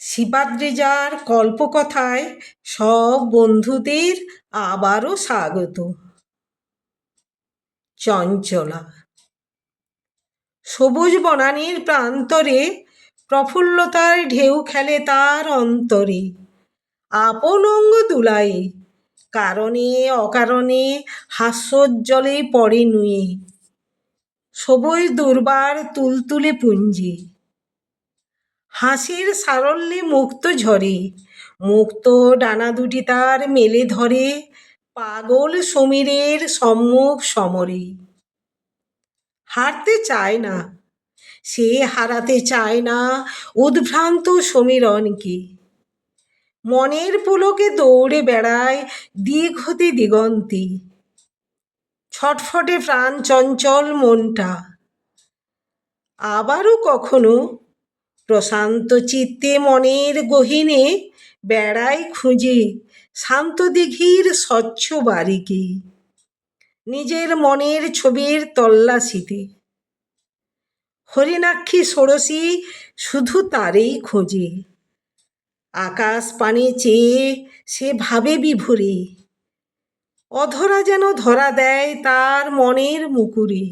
শিবাদ্রিজার কল্পকথায় সব বন্ধুদের আবারও স্বাগত। চঞ্চলা। সবুজ বনানীর প্রান্তরে প্রফুল্লতার ঢেউ খেলে তার অন্তরে, আপন অঙ্গ দুলায়ে, কারণে অকারণে হাস্যোজ্জ্বলে পড়ে নুয়ে, সবুজ দুর্বার তুলতুলে পুঞ্জে। হাসির সারল্যে মুক্ত ঝরে, মুক্ত ডানা দুটি তার মেলে ধরে পাগল সমীরের সম্মুখ সমরে। হারতে চায় না সে, হারাতে চায় না উদ্ভ্রান্ত সমীরণকে। মনের পুলকে দৌড়ে বেড়ায় দিক হতে দিগন্তে, ছটফটে প্রাণ চঞ্চল মনটা। আবারও কখনো প্রশান্ত চিত্তে মনের গহীনে বেড়াই খুঁজে শান্ত দিঘির স্বচ্ছ বারিকে, নিজের মনের ছবির তল্লাশিতে। হরিণাক্ষী ষোড়শী শুধু তারেই খোঁজে, আকাশ পানে চেয়ে সে ভাবে বিভোরে, অধরা যেন ধরা দেয় তার মনের মুকুরে।